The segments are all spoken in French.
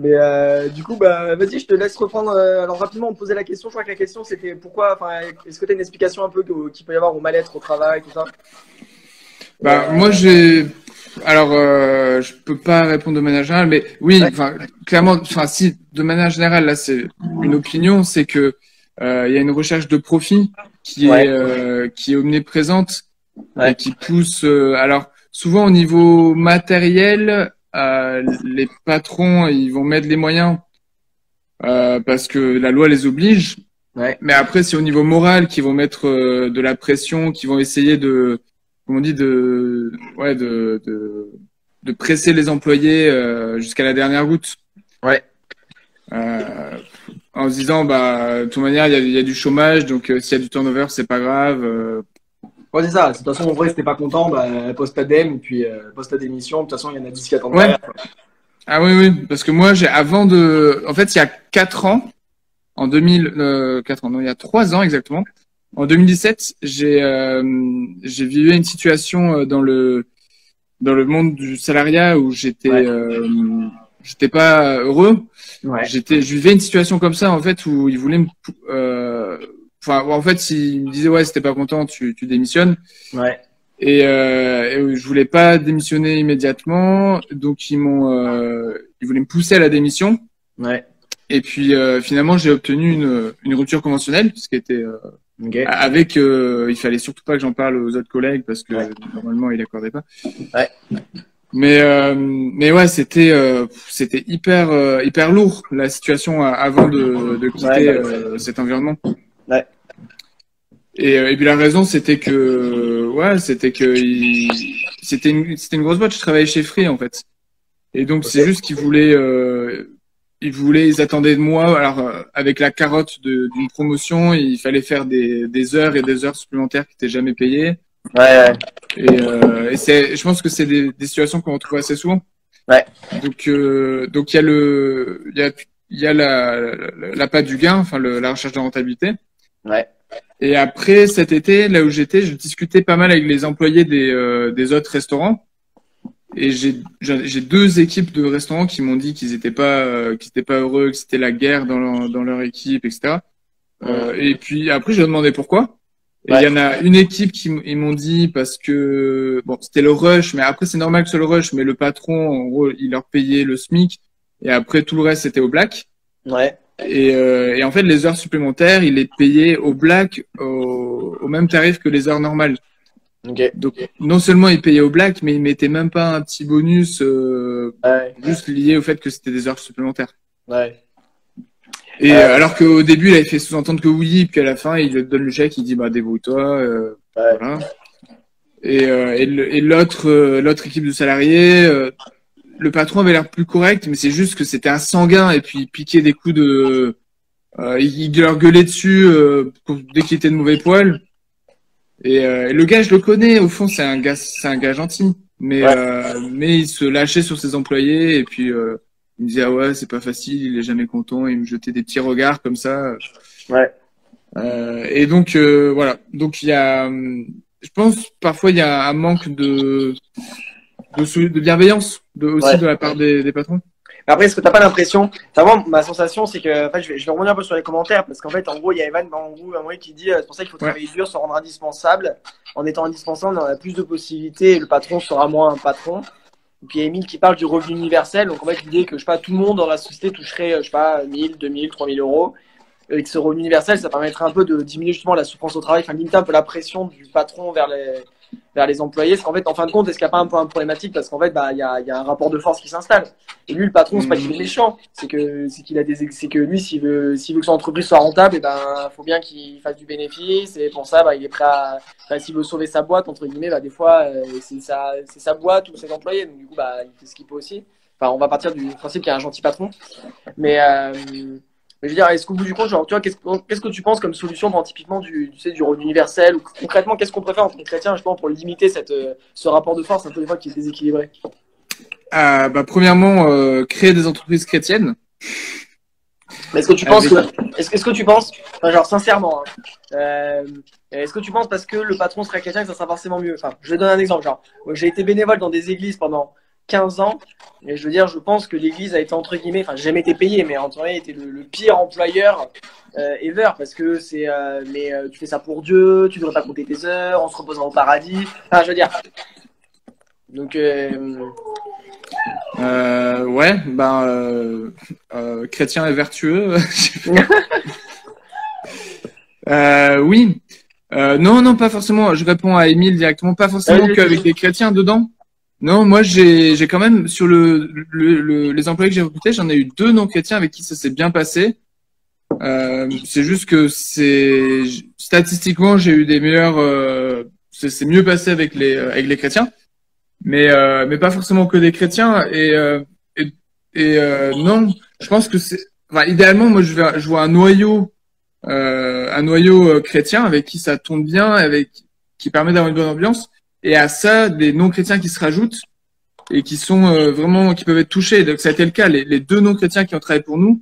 Mais du coup, bah, vas-y, je te laisse reprendre. Alors rapidement, on te posait la question. Je crois que la question c'était pourquoi. Enfin, est-ce que tu as une explication un peu qu'il peut y avoir au mal-être au travail, tout ça? Et, Bah, moi, j'ai. Alors, je peux pas répondre de manière générale, mais oui, ouais, enfin, clairement, enfin, si, de manière générale, là, c'est une opinion, c'est que il y a une recherche de profit ouais, qui est omniprésente et ouais, qui pousse. Alors, souvent au niveau matériel, les patrons, ils vont mettre les moyens parce que la loi les oblige. ouais. Mais après, c'est au niveau moral qu'ils vont mettre de la pression, qu'ils vont essayer de, comment on dit, ouais, de presser les employés jusqu'à la dernière goutte. Ouais. Euh, En se disant, bah, de toute manière, il y a du chômage, donc s'il y a du turnover, c'est pas grave. Ouais, c'est ça. De toute façon, en vrai, si t'es pas content, bah, pose ta dème et puis pose ta démission. De toute façon, il y en a 10 qui attendent Ouais. derrière. Ah oui, oui, parce que moi, en fait, il y a 4 ans, en 4 ans, non, il y a 3 ans exactement. En 2017, j'ai vécu une situation dans le monde du salariat où Ouais, j'étais pas heureux. ouais, Je vivais une situation comme ça en fait où ils voulaient enfin en fait ils me disaient ouais si t'es pas content tu démissionnes ouais, et je voulais pas démissionner immédiatement donc ils voulaient me pousser à la démission ouais. et puis finalement j'ai obtenu une rupture conventionnelle ce qui était Ok. avec il fallait surtout pas que j'en parle aux autres collègues parce Ouais, que normalement ils l'accordaient pas. ouais, Mais ouais, c'était hyper lourd la situation avant de ouais, quitter bah, cet environnement. ouais, Et puis la raison c'était que c'était une grosse boîte. Je travaillais chez Free en fait. Et donc c'est ok. juste ils attendaient de moi. Alors avec la carotte d'une promotion, il fallait faire des heures et des heures supplémentaires qui n'étaient jamais payées. Ouais, Je pense que c'est des situations qu'on retrouve assez souvent. ouais, Donc il y a l'appât du gain, enfin la recherche de rentabilité. ouais, Et après cet été, là où j'étais, je discutais pas mal avec les employés des autres restaurants. Et j'ai deux équipes de restaurants qui m'ont dit qu'ils étaient pas heureux, que c'était la guerre dans leur équipe, etc. hum, Et puis après, je leur demandé pourquoi. Et il y ouais, en a une équipe ils m'ont dit parce que bon, c'était le rush, mais après c'est normal que ce soit le rush, mais le patron, en gros, il leur payait le SMIC et après tout le reste c'était au black. ouais, Et en fait, les heures supplémentaires, il les payait au black au même tarif que les heures normales. ok. Donc non seulement il payait au black, mais il mettait même pas un petit bonus Ouais, juste lié au fait que c'était des heures supplémentaires. ouais. Et Euh, alors qu'au début, il avait fait sous-entendre que oui, puis à la fin, il te donne le chèque, il dit bah débrouille-toi, ouais, voilà. Et l'autre équipe de salariés, le patron avait l'air plus correct, mais c'est juste que c'était un sanguin et puis il piquait des coups il leur gueulait dessus dès qu'il était de mauvais poil. Et le gars, je le connais, au fond, c'est un gars gentil, ouais, mais il se lâchait sur ses employés et puis il me disait ah ouais c'est pas facile, il est jamais content, il me jetait des petits regards comme ça. ouais. Et donc voilà, donc je pense parfois il y a un manque de bienveillance aussi Ouais. de la part des patrons. Mais après, est-ce que t'as pas l'impression, enfin, moi, ma sensation, c'est que, en fait, je vais revenir un peu sur les commentaires, parce qu'en fait, en gros, il y a Evan, en gros, un moment qui dit, c'est pour ça qu'il faut Ouais, travailler dur, se rendre indispensable. En étant indispensable, on a plus de possibilités, et le patron sera moins un patron. Et puis, il y a Emile qui parle du revenu universel. Donc, en fait, l'idée que, je sais pas, tout le monde dans la société toucherait, je sais pas, 1000, 2000, 3000 euros. Avec ce revenu universel, ça permettrait un peu de diminuer justement la souffrance au travail, enfin, limiter un peu la pression du patron vers les employés. Parce qu'en fait, en fin de compte, est-ce qu'il n'y a pas un peu un problématique? Parce qu'en fait, bah, il y a un rapport de force qui s'installe. Et lui, le patron, c'est pas qu'il est Hum, méchant, c'est que lui, s'il veut que son entreprise soit rentable, et ben, faut bien qu'il fasse du bénéfice. Et pour ça, bah, il est prêt à, enfin, s'il veut sauver sa boîte, entre guillemets, bah, des fois, c'est sa boîte ou ses employés. Donc, du coup, bah, il fait ce qu'il peut aussi. Enfin, on va partir du principe qu'il y a un gentil patron. Mais, mais je veux dire, est-ce qu'au bout du compte, genre, tu vois, qu'est-ce que tu penses comme solution dans typiquement du revenu universel ou concrètement, qu'est-ce qu'on peut faire en tant que chrétien, justement, pour limiter ce rapport de force un peu des fois qui est déséquilibré? bah, premièrement, créer des entreprises chrétiennes Mais est-ce que tu penses avec. que, est-ce que tu penses, enfin, genre, sincèrement, hein, est-ce que tu penses parce que le patron serait chrétien que ça sera forcément mieux? Enfin, je vais donner un exemple, genre, j'ai été bénévole dans des églises pendant 15 ans. Et je veux dire, je pense que l'Église a été entre guillemets, enfin, j'ai jamais été payé, mais entre guillemets, était le pire employeur ever parce que tu fais ça pour Dieu, tu devrais pas compter tes heures, on se reposera au paradis. Enfin, je veux dire. Donc, Ouais, chrétien et vertueux. Oui. Non, non, pas forcément. Je réponds à Émile directement. Pas forcément qu'avec des chrétiens dedans. Non, moi j'ai quand même sur les employés que j'ai recrutés, j'en ai eu 2 non-chrétiens avec qui ça s'est bien passé. C'est juste que statistiquement j'ai eu des meilleurs. C'est mieux passé avec les chrétiens, mais pas forcément que des chrétiens. Non, je pense que idéalement moi je vois un noyau chrétien avec qui ça tourne bien, qui permet d'avoir une bonne ambiance. Et à ça, des non-chrétiens qui se rajoutent et qui sont vraiment, qui peuvent être touchés. Donc ça a été le cas. Les 2 non-chrétiens qui ont travaillé pour nous,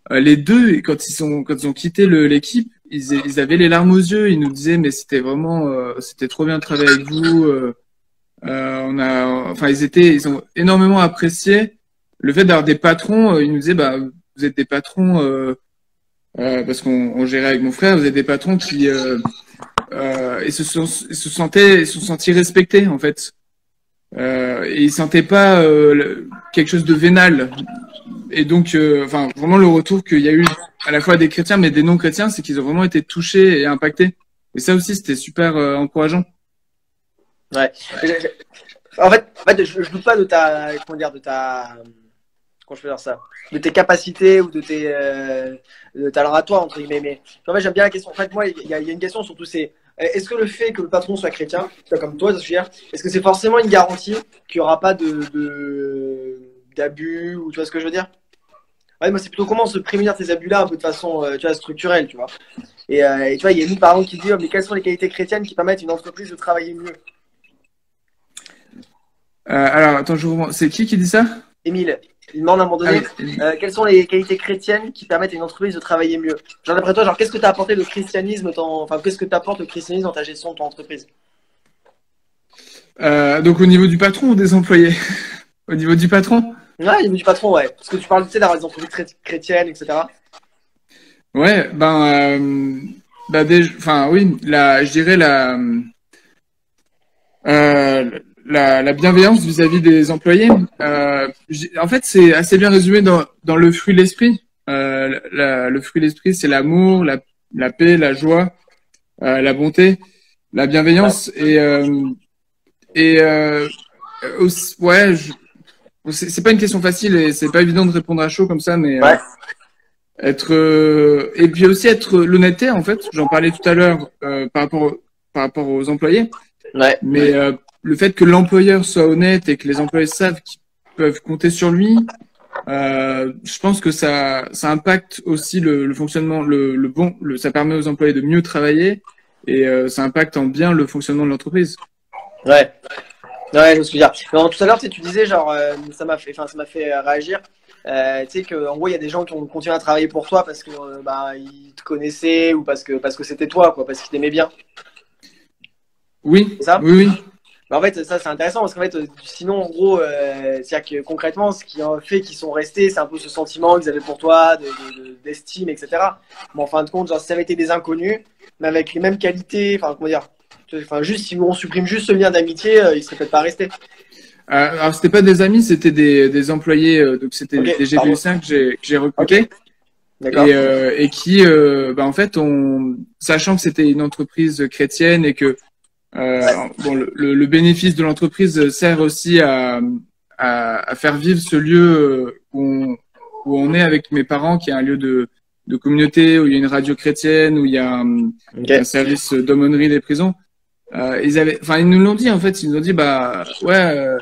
les 2, quand ils ont quitté l'équipe, ils avaient les larmes aux yeux. Ils nous disaient, mais c'était vraiment, c'était trop bien de travailler avec vous. Ils ont énormément apprécié le fait d'avoir des patrons. Ils nous disaient, vous êtes des patrons, parce qu'on gérait avec mon frère, vous êtes des patrons qui ils se sont sentis respectés en fait. Et ils sentaient pas quelque chose de vénal. Et donc, vraiment le retour qu'il y a eu à la fois des chrétiens mais des non-chrétiens, c'est qu'ils ont vraiment été touchés et impactés. Et ça aussi, c'était super encourageant. Ouais. En fait, je doute pas de ta, comment dire, comment je peux dire ça, de tes capacités ou de talent à toi, entre guillemets. Mais en fait, j'aime bien la question. En fait, moi, il y a une question surtout, c'est est-ce que le fait que le patron soit chrétien, comme toi, est-ce que c'est forcément une garantie qu'il n'y aura pas d'abus ou tu vois ce que je veux dire? Ouais, moi, c'est plutôt comment se prémunir de ces abus-là un peu de façon structurelle, tu vois. Et tu vois, il y a une par exemple qui dit mais quelles sont les qualités chrétiennes qui permettent à une entreprise de travailler mieux? Alors, attends, c'est qui dit ça? Émile, il demande à un moment donné quelles sont les qualités chrétiennes qui permettent à une entreprise de travailler mieux. Genre, d'après toi, qu'est-ce que t'as apporté le christianisme qu'est-ce que t'apporte le christianisme dans ta gestion de ton entreprise? Donc, au niveau du patron ou des employés? Au niveau du patron? Ouais, au niveau du patron, ouais. Parce que tu parles, tu sais, d'avoir des entreprises chrétiennes, etc. Ouais, oui, je dirais la bienveillance vis-à-vis des employés. En fait, c'est assez bien résumé dans le fruit de l'esprit. Le fruit de l'esprit, c'est l'amour, la paix, la joie, la bonté, la bienveillance c'est pas une question facile et c'est pas évident de répondre à chaud comme ça, mais et puis aussi être l'honnêteté en fait. J'en parlais tout à l'heure par rapport aux employés. Ouais. Mais le fait que l'employeur soit honnête et que les employés savent qu'ils peuvent compter sur lui, je pense que ça impacte aussi le fonctionnement, ça permet aux employés de mieux travailler et ça impacte en bien le fonctionnement de l'entreprise. Ouais. Ouais, je me souviens. Alors, tout à l'heure, tu disais, genre, ça m'a fait réagir. Tu sais qu'en gros, il y a des gens qui ont continué à travailler pour toi parce que ils te connaissaient ou parce que c'était toi, quoi, parce qu'ils t'aimaient bien. Oui. C'est ça? Oui. En fait, ça, c'est intéressant parce qu'en fait, sinon, en gros, c'est-à-dire que concrètement, ce qui a fait qu'ils sont restés, c'est un peu ce sentiment qu'ils avaient pour toi, d'estime, etc. Mais en fin de compte, genre, si ça avait été des inconnus, mais avec les mêmes qualités, enfin, comment dire, juste si on supprime juste ce lien d'amitié, ils seraient peut-être pas restés. Alors, c'était pas des amis, c'était des employés, donc c'était des GPU5 que j'ai recrutés. Okay. Et qui, en fait, sachant que c'était une entreprise chrétienne et que le bénéfice de l'entreprise sert aussi à faire vivre ce lieu où on est avec mes parents, qui est un lieu de communauté, où il y a une radio chrétienne, où il y a un service d'aumônerie des prisons. Ils nous l'ont dit en fait, ils nous ont dit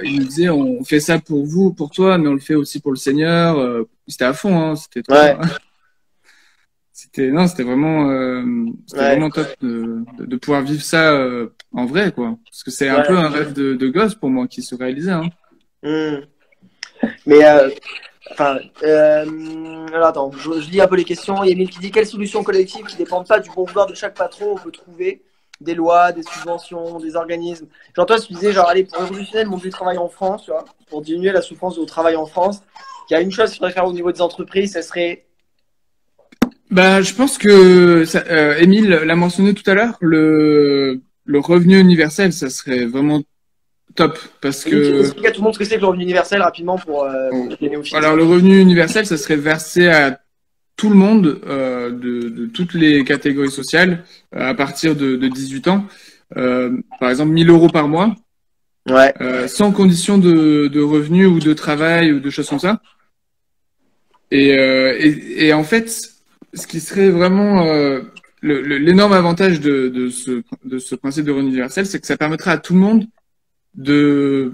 ils nous disaient on fait ça pour vous, pour toi, mais on le fait aussi pour le Seigneur. C'était à fond, hein, c'était trop. Ouais. C'était vraiment top de pouvoir vivre ça en vrai, quoi. Parce que c'est un peu un rêve de gosse pour moi qui se réalisait. Hein. Mais alors attends, je lis un peu les questions. Il y a Emile qui dit quelle solution collective qui ne dépend pas du bon vouloir de chaque patron on peut trouver des lois, des subventions, des organismes. Genre toi, tu disais, genre, allez, pour révolutionner le monde du travail en France, tu vois, pour diminuer la souffrance au travail en France, il y a une chose qu'il faudrait faire au niveau des entreprises, ça serait... Bah, je pense que Émile l'a mentionné tout à l'heure, le revenu universel, ça serait vraiment top parce Et donc, que explique à tout le monde ce que c'est que le revenu universel rapidement pour les néophytes. alors le revenu universel, ça serait versé à tout le monde de toutes les catégories sociales à partir de 18 ans. Par exemple, 1 000 € par mois, Ouais, sans condition de revenus ou de travail ou de choses comme ça. Et en fait, ce qui serait vraiment l'énorme avantage de ce principe de revenu universel, c'est que ça permettra à tout le monde de,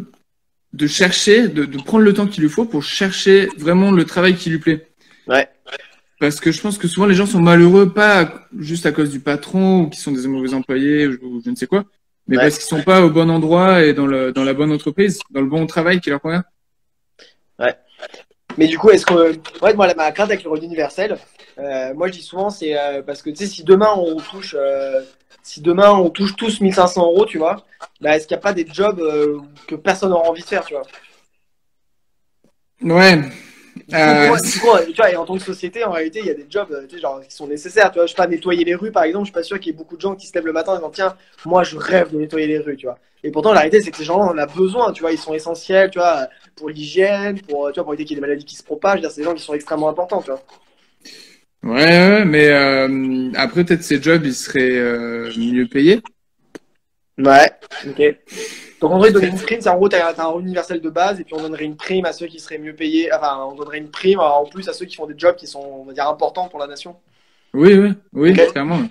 de chercher, de prendre le temps qu'il lui faut pour chercher vraiment le travail qui lui plaît. ouais. Parce que je pense que souvent les gens sont malheureux, pas juste à cause du patron ou qui sont des mauvais employés ou je ne sais quoi, mais Ouais. parce qu'ils sont pas au bon endroit et dans la bonne entreprise, dans le bon travail qui leur convient. Ouais. Mais du coup, est-ce que. Ouais, moi, ma crainte avec le revenu universel, moi, je dis souvent, c'est parce que, tu sais, si demain on touche tous 1 500 €, tu vois, bah, est-ce qu'il n'y a pas des jobs que personne n'aura envie de faire, tu vois? Ouais. Du coup, tu vois, et en tant que société, en réalité, il y a des jobs, tu sais, genre, qui sont nécessaires, tu vois. Je sais pas, nettoyer les rues, par exemple, je suis pas sûr qu'il y ait beaucoup de gens qui se lèvent le matin en disant, tiens, moi, je rêve de nettoyer les rues, tu vois. Et pourtant, la réalité, c'est que ces gens-là, on en a besoin, tu vois, ils sont essentiels, tu vois, pour l'hygiène, tu vois, pour éviter qu'il y ait des maladies qui se propagent, c'est des gens qui sont extrêmement importants, tu vois. Ouais, mais après peut-être ces jobs ils seraient mieux payés. Ouais, ok. Donc en vrai, donner une prime, c'est en gros, t'as un revenu universel de base, et puis on donnerait une prime à ceux qui seraient mieux payés, enfin, on donnerait une prime en plus à ceux qui font des jobs qui sont, on va dire, importants pour la nation. Oui, oui, oui, Ok. clairement.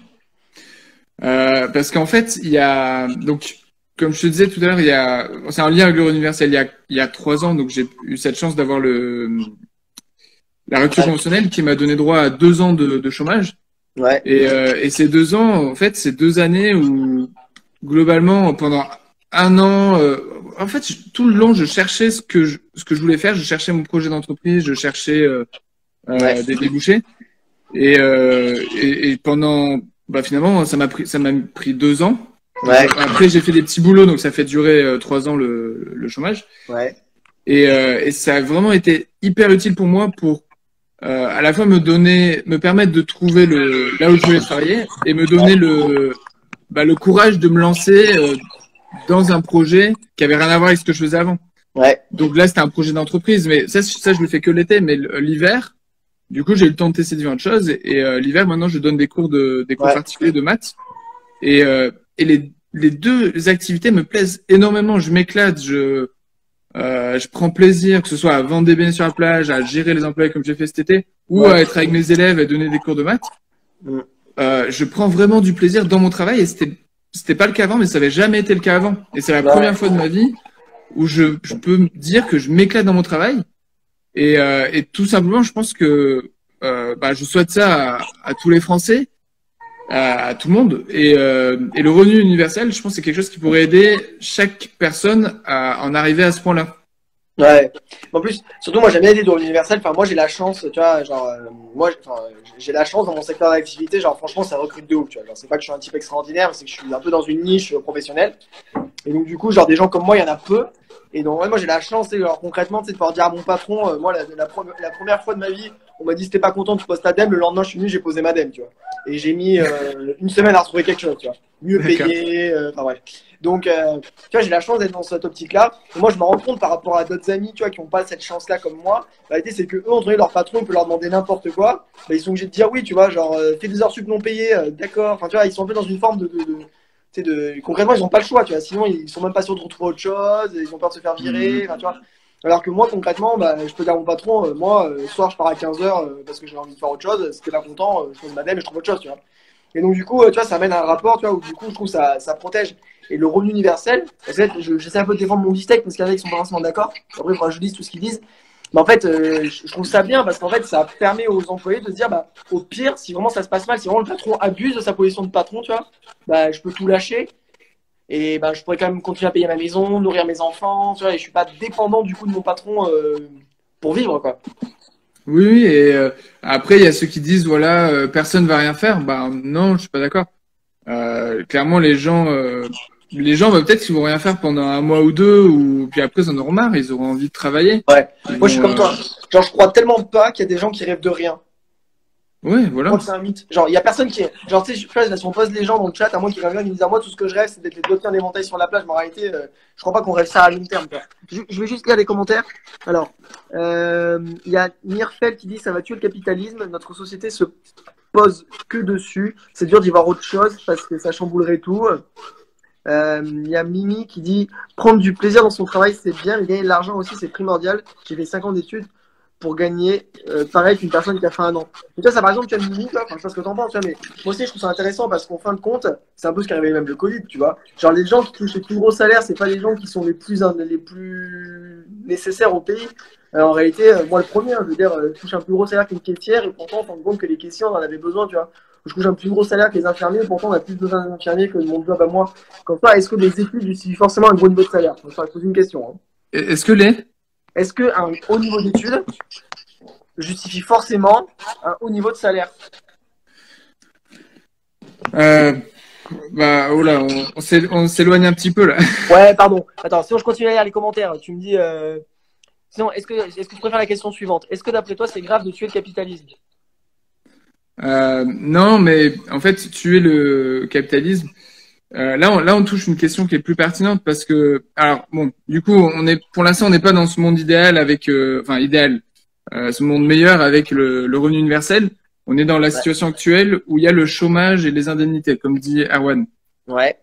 Parce qu'en fait, il y a donc comme je te disais tout à l'heure, c'est un lien avec le revenu universel. Il y a 3 ans, donc j'ai eu cette chance d'avoir la rupture Ouais. conventionnelle qui m'a donné droit à 2 ans de chômage. Ouais. Et ces 2 ans, en fait, c'est 2 années où globalement pendant un an, en fait, tout le long, je cherchais ce que je voulais faire. Je cherchais mon projet d'entreprise, je cherchais Ouais. des débouchés. Et pendant, bah finalement, ça m'a pris 2 ans. Donc, Ouais. après, j'ai fait des petits boulots, donc ça fait durer 3 ans le chômage. Ouais. Et ça a vraiment été hyper utile pour moi pour à la fois me permettre de trouver là où je voulais travailler et me donner le courage de me lancer dans un projet qui avait rien à voir avec ce que je faisais avant. Ouais. Donc là, c'était un projet d'entreprise, mais ça, je le fais que l'été, mais l'hiver, du coup, j'ai eu le temps de tester différentes choses. Et l'hiver, maintenant, je donne des cours Ouais. particuliers de maths. Et les deux activités me plaisent énormément. Je m'éclate, je prends plaisir, que ce soit à vendre des beignets sur la plage, à gérer les employés comme j'ai fait cet été, ou Ouais. à être avec mes élèves et donner des cours de maths. Mm. Je prends vraiment du plaisir dans mon travail et c'était pas le cas avant, mais ça avait jamais été le cas avant. Et c'est la Ouais. première fois de ma vie où je peux me dire que je m'éclate dans mon travail. Et tout simplement, je pense que bah, je souhaite ça à tous les Français, à tout le monde. Et le revenu universel, je pense que c'est quelque chose qui pourrait aider chaque personne à en arriver à ce point-là. Ouais. En plus, surtout moi j'aime bien l'idée de revenu universel. Enfin, moi j'ai la chance, tu vois, genre, moi j'ai la chance dans mon secteur d'activité, genre franchement ça recrute de ouf, tu vois. Genre, c'est pas que je suis un type extraordinaire, mais c'est que je suis un peu dans une niche professionnelle. Et donc du coup, genre des gens comme moi, il y en a peu. Et donc ouais, moi j'ai la chance, tu sais, genre, concrètement, tu sais, de pouvoir dire à mon patron, moi la première fois de ma vie, on m'a dit si t'es pas content, tu poses ta dème. Le lendemain, je suis venu, j'ai posé ma dème, tu vois. Et j'ai mis une semaine à retrouver quelque chose, tu vois. Mieux D'accord. payé, enfin bref. Donc, tu vois, j'ai la chance d'être dans cette optique-là. Et moi, je me rends compte par rapport à d'autres amis, tu vois, qui n'ont pas cette chance-là comme moi. La réalité, c'est que eux, entre eux, leur patron, il peut leur demander n'importe quoi. Bah, ils sont obligés de dire oui, tu vois, genre, fais des heures sup non payées, d'accord. Enfin, tu vois, ils sont un peu dans une forme tu sais, concrètement, ils n'ont pas le choix, tu vois. Sinon, ils sont même pas sûrs de retrouver autre chose. Ils ont peur de se faire virer, enfin, tu vois. Alors que moi, concrètement, bah, je peux dire à mon patron, moi, ce soir, je pars à 15 h parce que j'ai envie de faire autre chose. Si t'es pas content, je pose ma dème et je trouve autre chose, tu vois. Et donc, du coup, tu vois, ça amène à un rapport, tu vois, où du coup, je trouve ça protège. Et le revenu universel, j'essaie un peu de défendre mon steak parce qu'il y en a qui sont pas forcément d'accord. Après, moi, je lis tout ce qu'ils disent. Mais en fait, je trouve ça bien parce qu'en fait, ça permet aux employés de se dire, bah, au pire, si vraiment ça se passe mal, si vraiment le patron abuse de sa position de patron, tu vois, bah, je peux tout lâcher. Et bah, je pourrais quand même continuer à payer ma maison, nourrir mes enfants, tu vois, et je suis pas dépendant du coup de mon patron pour vivre, quoi. Oui, oui. Et après, il y a ceux qui disent voilà, personne va rien faire. Bah non, je suis pas d'accord. Clairement, les gens, bah, peut-être qu'ils vont rien faire pendant un mois ou deux, ou puis après, ils en auront marre, ils auront envie de travailler. Ouais. Ils Moi, je suis vont, comme toi. Genre, je crois tellement pas qu'il y a des gens qui rêvent de rien. Ouais, Je crois voilà. que c'est un mythe. Genre, il y a personne qui est. Genre, tu sais, si on pose les gens dans le chat, à moins qu'ils rêvent, ils me disent, ah, moi, tout ce que je rêve, c'est d'être les doigts en éventail sur la plage. Mais en réalité, je crois pas qu'on rêve ça à long terme, quoi. Je vais juste lire les commentaires. Alors, il y a Mirfeld qui dit, ça va tuer le capitalisme. Notre société se pose que dessus. C'est dur d'y voir autre chose parce que ça chamboulerait tout. Il y a Mimi qui dit prendre du plaisir dans son travail, c'est bien, mais gagner de l'argent aussi, c'est primordial. J'ai fait 5 ans d'études pour gagner pareil qu'une personne qui a fait un an. Et toi, ça par exemple, tu as Mimi, toi, enfin, je sais pas ce que t'en penses, tu vois, mais moi aussi, je trouve ça intéressant parce qu'en fin de compte, c'est un peu ce qui arrivait même le Covid, tu vois. Genre, les gens qui touchent les plus gros salaires, c'est pas les gens qui sont les plus nécessaires au pays. En réalité, moi le premier, hein, je veux dire, je touche un plus gros salaire qu'une caissière et pourtant, on se rend compte que les caissiers, on en avait besoin, tu vois. Je touche un plus gros salaire que les infirmiers, et pourtant, on a plus besoin d'infirmiers que de mon job à moi. Comme ça, est-ce que les études justifient forcément un gros niveau de salaire? Je vais poser une question. Hein. Est-ce que les Est-ce qu'un haut niveau d'études justifie forcément un haut niveau de salaire? euh, Bah, oh là, on s'éloigne un petit peu là. Ouais, pardon. Attends, sinon je continue à lire les commentaires. Tu me dis. Sinon, est-ce que tu préfères la question suivante? Est-ce que d'après toi, c'est grave de tuer le capitalisme? Non, mais en fait, tuer le capitalisme. Là, on touche une question qui est plus pertinente parce que, alors bon, du coup, pour l'instant, on n'est pas dans ce monde idéal avec, enfin idéal, ce monde meilleur avec le revenu universel. On est dans la Ouais. situation actuelle où il y a le chômage et les indemnités, comme dit Erwan. Ouais.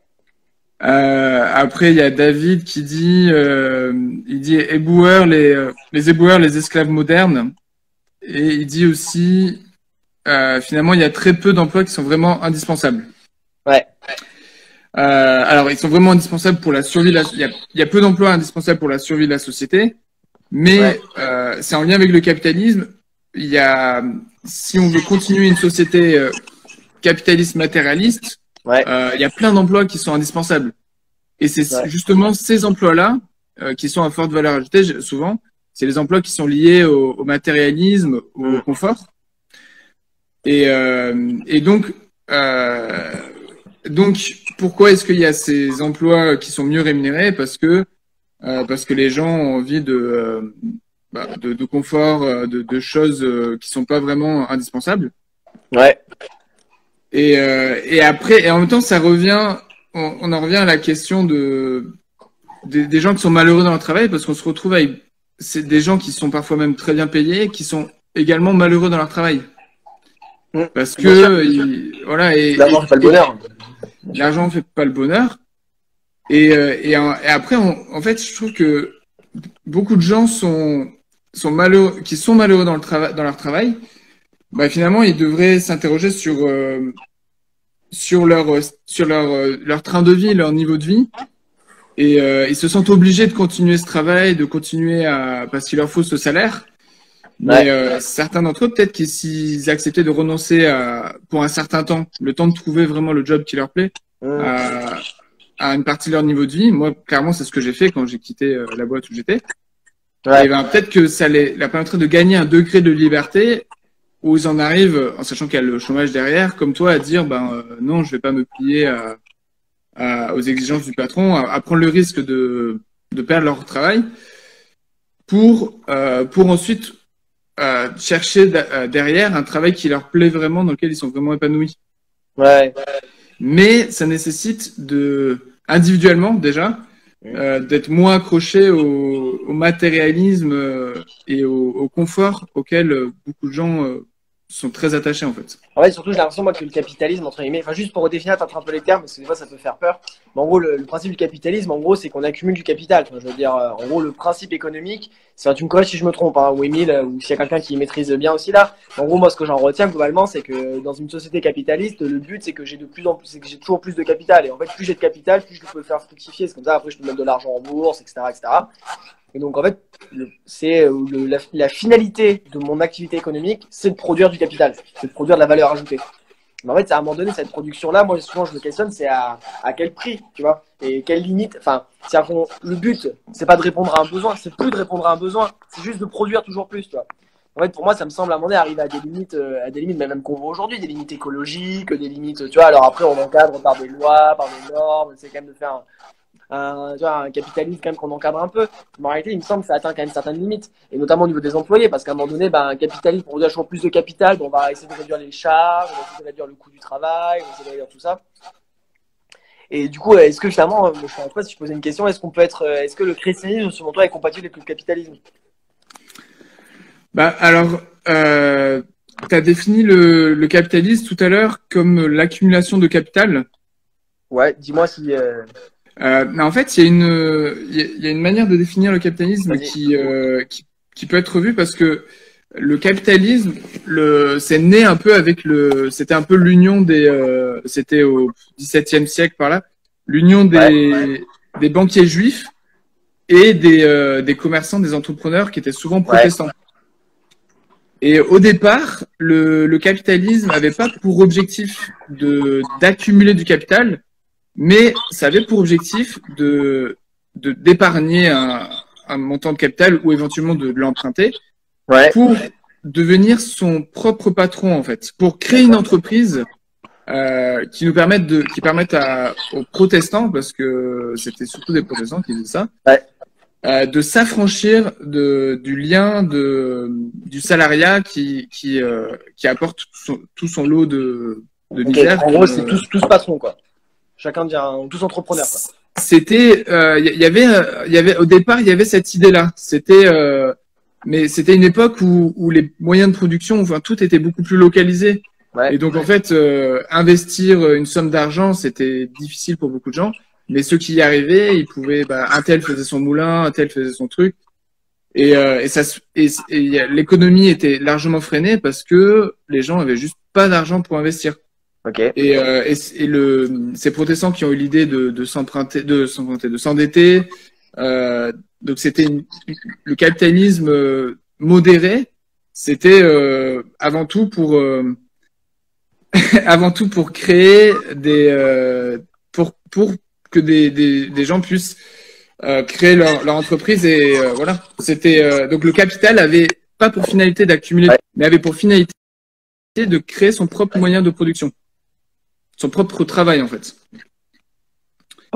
Après, il y a David qui dit, il dit éboueurs les éboueurs, les esclaves modernes, et il dit aussi, finalement, il y a très peu d'emplois qui sont vraiment indispensables. Ouais. Alors, ils sont vraiment indispensables pour la survie. Il y a peu d'emplois indispensables pour la survie de la société, mais Ouais. c'est en lien avec le capitalisme. Si on veut continuer une société capitaliste matérialiste, Ouais. il y a plein d'emplois qui sont indispensables. Et c'est Ouais. justement ces emplois-là qui sont à forte valeur ajoutée, souvent. C'est les emplois qui sont liés au matérialisme, au confort. Et donc, pourquoi est-ce qu'il y a ces emplois qui sont mieux rémunérés? Parce que les gens ont envie de confort, de choses qui sont pas vraiment indispensables. Ouais. Et après, et en même temps, ça revient, on en revient à la question des gens qui sont malheureux dans leur travail parce qu'on se retrouve avec des gens qui sont parfois même très bien payés, qui sont également malheureux dans leur travail. Parce que, voilà, L'argent, c'est pas le bonheur. l'argent fait pas le bonheur. Et après, en fait, je trouve que beaucoup de gens sont malheureux, qui sont malheureux dans leur travail. Bah, finalement, ils devraient s'interroger sur leur train de vie, leur niveau de vie. Et ils se sentent obligés de continuer ce travail, parce qu'il leur faut ce salaire. Mais certains d'entre eux, peut-être qu'ils s'ils acceptaient de renoncer pour un certain temps, le temps de trouver vraiment le job qui leur plaît, à une partie de leur niveau de vie. Moi, clairement, c'est ce que j'ai fait quand j'ai quitté la boîte où j'étais. Ouais. Et ben, peut-être que ça leur permettrait de gagner un degré de liberté où ils en arrivent, en sachant qu'il y a le chômage derrière, comme toi, à dire, non, je vais pas me plier aux exigences du patron, à prendre le risque de perdre leur travail pour ensuite chercher derrière un travail qui leur plaît vraiment, dans lequel ils sont vraiment épanouis. Ouais. Mais ça nécessite individuellement déjà, d'être moins accroché au matérialisme et au confort auquel beaucoup de gens sont très attachés en fait. En fait, surtout, j'ai l'impression, moi, que le capitalisme, entre guillemets, enfin, juste pour redéfinir, t'as un peu les termes, parce que des fois, ça peut faire peur. Mais en gros, le principe du capitalisme, en gros, c'est qu'on accumule du capital. Enfin, je veux dire, en gros, le principe économique, c'est, tu me corriges si je me trompe, hein, ou Émile, ou s'il y a quelqu'un qui maîtrise bien aussi là. En gros, moi, ce que j'en retiens globalement, c'est que dans une société capitaliste, le but, c'est que j'ai de plus en plus, c'est que j'ai toujours plus de capital. Et en fait, plus j'ai de capital, plus je peux le faire fructifier. C'est comme ça, après, je peux mettre de l'argent en bourse, etc., etc. Et donc, en fait, la finalité de mon activité économique, c'est de produire du capital, c'est de produire de la valeur ajoutée. Mais en fait, à un moment donné, cette production-là, moi, souvent, je me questionne, c'est à quel prix, tu vois, et quelle limite. Enfin, le but, c'est pas de répondre à un besoin, c'est plus de répondre à un besoin, c'est juste de produire toujours plus, tu vois. En fait, pour moi, ça me semble à un moment donné arriver à des limites, mais même qu'on voit aujourd'hui, des limites écologiques, des limites, tu vois. Alors après, on encadre par des lois, par des normes, c'est quand même de faire tu vois, un capitalisme quand même qu'on encadre un peu. Mais en réalité, il me semble que ça atteint quand même certaines limites, et notamment au niveau des employés, parce qu'à un moment donné, ben, un capitalisme, pour produire toujours plus de capital, ben, on va essayer de réduire les charges, on va essayer de réduire le coût du travail, on va essayer de réduire tout ça. Et du coup, est-ce que finalement, je ne sais pas si je posais une question, est-ce que le christianisme, selon toi, est compatible avec le capitalisme? Bah, alors, tu as défini le capitalisme tout à l'heure comme l'accumulation de capital. Ouais, dis-moi si. Mais en fait, il y a une manière de définir le capitalisme Vas-y. qui peut être revue parce que le capitalisme, c'est né un peu c'était un peu l'union c'était au XVIIe siècle par là, l'union des banquiers juifs et des commerçants, des entrepreneurs qui étaient souvent protestants. Et au départ, le capitalisme n'avait pas pour objectif d'accumuler du capital, mais ça avait pour objectif d'épargner un montant de capital ou éventuellement de l'emprunter pour devenir son propre patron en fait, pour créer une entreprise qui permettent aux protestants, parce que c'était surtout des protestants qui faisaient ça, de s'affranchir du lien du salariat qui apporte tout son lot de misère. En gros, c'est tous patrons, quoi. Chacun devient tous entrepreneurs, quoi. C'était, il y avait au départ, il y avait cette idée-là. Mais c'était une époque où les moyens de production, enfin, tout était beaucoup plus localisé. Et donc, en fait, investir une somme d'argent, c'était difficile pour beaucoup de gens. Mais ceux qui y arrivaient, ils pouvaient, un tel faisait son moulin, un tel faisait son truc. Et l'économie était largement freinée parce que les gens avaient juste pas d'argent pour investir. Ces protestants qui ont eu l'idée de s'endetter, donc c'était le capitalisme modéré, c'était avant tout pour avant tout pour créer pour que des gens puissent créer leur entreprise et voilà. C'était donc le capital avait pas pour finalité d'accumuler, mais avait pour finalité de créer son propre moyen de production, son propre travail en fait.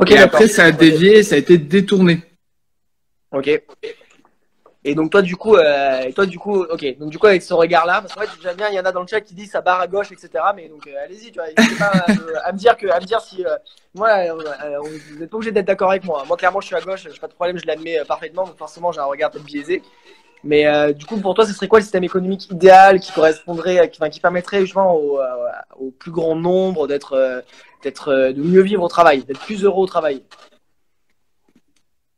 Et après ça a dévié, ça a été détourné. Ok. Et donc toi du coup, ok. Donc du coup avec ce regard-là, parce qu'en fait j'aime bien, il y en a dans le chat qui disent ça barre à gauche, etc. Mais donc allez-y, tu vois, n'hésitez pas à me dire si moi, vous n'êtes pas obligé d'être d'accord avec moi. Moi clairement je suis à gauche, j'ai pas de problème, je l'admets parfaitement. Donc forcément j'ai un regard peut-être biaisé. Mais du coup pour toi, ce serait quoi le système économique idéal qui correspondrait, qui permettrait justement au plus grand nombre de mieux vivre au travail, d'être plus heureux au travail?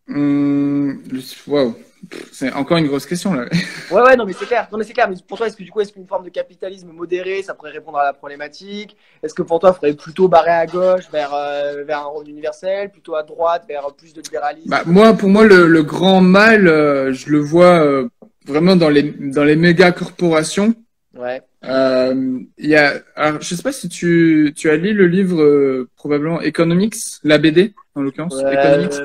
Wow. C'est encore une grosse question là. Ouais, non mais c'est clair. Non mais c'est clair. Mais pour toi, est-ce qu'une forme de capitalisme modéré, ça pourrait répondre à la problématique? Est-ce que pour toi, il faudrait plutôt barrer à gauche vers un rôle universel, plutôt à droite vers plus de libéralisme? Pour moi, le grand mal, je le vois vraiment dans les méga corporations. Ouais. Alors, je sais pas si tu as lu le livre probablement Economics, la BD en l'occurrence.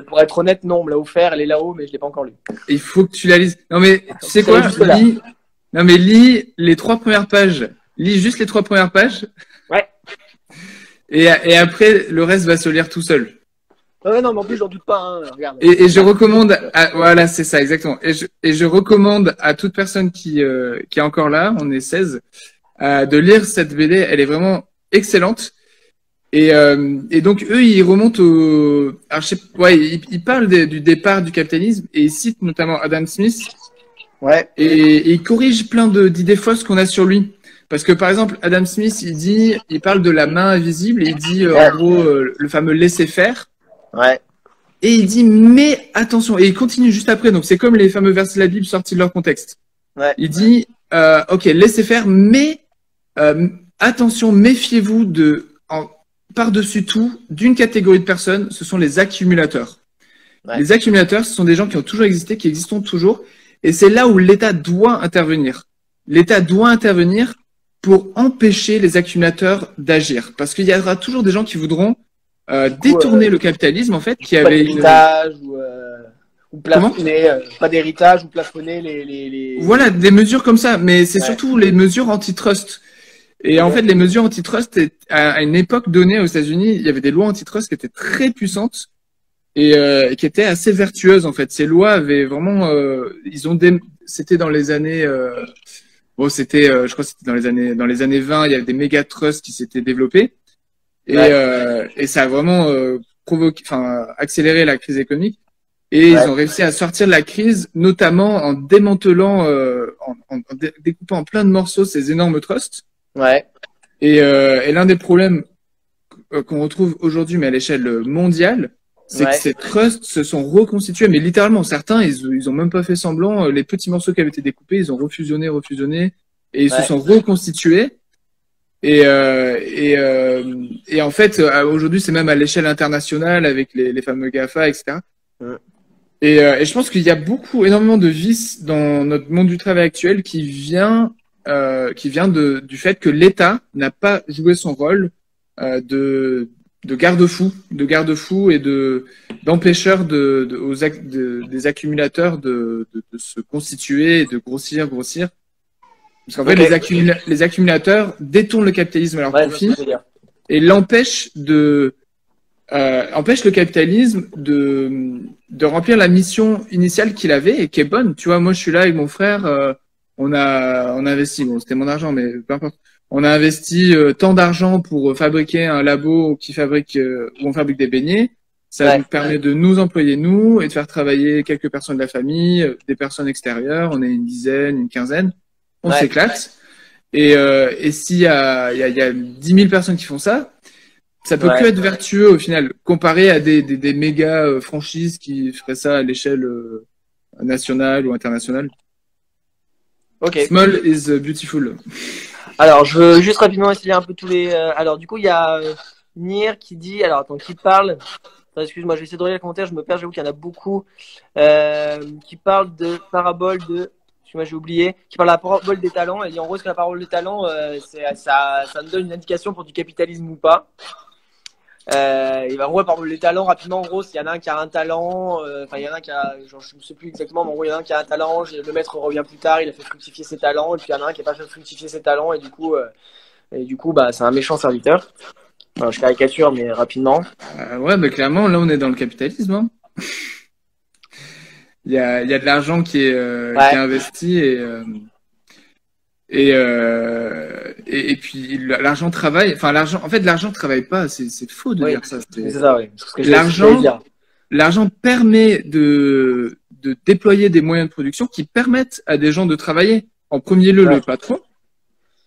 Pour être honnête, non, on me l'a offert, elle est là-haut, mais je l'ai pas encore lu. Il faut que tu la lises. Non mais tu sais quoi, lis les 3 premières pages. Lis juste les 3 premières pages. Ouais. Et après, le reste va se lire tout seul. Ouais, non, mais en plus, j'en doute pas. Hein. Regarde. Et je recommande, voilà, c'est ça, exactement. Et je recommande à toute personne qui est encore là, on est 16, de lire cette BD. Elle est vraiment excellente. Et donc eux, ils remontent alors ils parlent du départ du capitalisme et ils citent notamment Adam Smith. Ouais. Et ils corrigent plein d'idées fausses qu'on a sur lui. Parce que par exemple, Adam Smith, il parle de la main invisible et il dit en gros le fameux laisser-faire. Ouais. Et il dit mais attention, et il continue juste après. Donc c'est comme les fameux versets de la Bible sortis de leur contexte. Ouais. Il dit ok, laissez faire, mais attention, méfiez-vous par-dessus tout d'une catégorie de personnes, ce sont les accumulateurs. Ouais. Les accumulateurs, ce sont des gens qui ont toujours existé, qui existent toujours, et c'est là où l'État doit intervenir. L'État doit intervenir pour empêcher les accumulateurs d'agir, parce qu'il y aura toujours des gens qui voudront détourner le capitalisme, en fait, qui avait ou plafonner, pas d'héritage, ou plafonner les... Voilà, des mesures comme ça, mais c'est surtout les mesures antitrust. Et en fait, les mesures antitrust, à une époque donnée aux États-Unis, il y avait des lois antitrust qui étaient très puissantes et qui étaient assez vertueuses en fait. Ces lois avaient vraiment, c'était dans les années, bon, c'était, je crois, que c'était dans les années 20, il y avait des méga trusts qui s'étaient développés et ça a vraiment accéléré la crise économique. Et ils ont réussi à sortir de la crise, notamment en démantelant, en découpant en plein de morceaux ces énormes trusts. Ouais. Et l'un des problèmes qu'on retrouve aujourd'hui, mais à l'échelle mondiale, c'est que ces trusts se sont reconstitués, mais littéralement, certains, ils ont même pas fait semblant. Les petits morceaux qui avaient été découpés, ils ont refusionné, et ils se sont reconstitués. Et en fait, aujourd'hui, c'est même à l'échelle internationale avec les fameux GAFA, etc. Et je pense qu'il y a énormément de vices dans notre monde du travail actuel qui vient du fait que l'État n'a pas joué son rôle de garde-fou et d'empêcheur des accumulateurs de se constituer et de grossir. Parce qu'en fait, les accumulateurs détournent le capitalisme à leur profit et empêchent le capitalisme de remplir la mission initiale qu'il avait et qui est bonne. Tu vois, moi, je suis là avec mon frère, on a investi, bon, c'était mon argent, mais peu importe. On a investi tant d'argent pour fabriquer un labo où on fabrique des beignets. Ça nous permet de nous employer, nous, et de faire travailler quelques personnes de la famille, des personnes extérieures. On est une dizaine, une quinzaine. On s'éclate. Et s'il y a 10 000 personnes qui font ça, ça peut que être vertueux au final, comparé à des méga franchises qui feraient ça à l'échelle nationale ou internationale. Small is beautiful. Alors, je veux juste rapidement essayer un peu tous les... alors, du coup, il y a Nier qui dit... Alors, attends, qui parle... Attends, excuse-moi, je vais essayer de relire les commentaires, je me perds, j'avoue qu'il y en a beaucoup. Qui parle de parabole de... Excuse-moi, j'ai oublié. Qui parle de la parabole des talents. Elle dit en gros, est-ce que la parabole des talents, ça me donne une indication pour du capitalisme ou pas. Et ben, en gros, la parabole des talents, rapidement, en gros, s'il y en a un qui a un talent, il y en a un qui a, genre, je ne sais plus exactement, mais en gros, il y en a un qui a un talent, le maître revient plus tard, il a fait fructifier ses talents, et puis il y en a un qui n'a pas fait fructifier ses talents, et du coup, bah, c'est un méchant serviteur. Enfin, je caricature, mais rapidement. Ouais, mais clairement, là, on est dans le capitalisme. Hein. Il y a de l'argent qui est investi et puis l'argent travaille. Enfin, l'argent travaille pas. C'est faux de dire ça. C'est ça, oui. L'argent permet de déployer des moyens de production qui permettent à des gens de travailler. En premier lieu, le patron.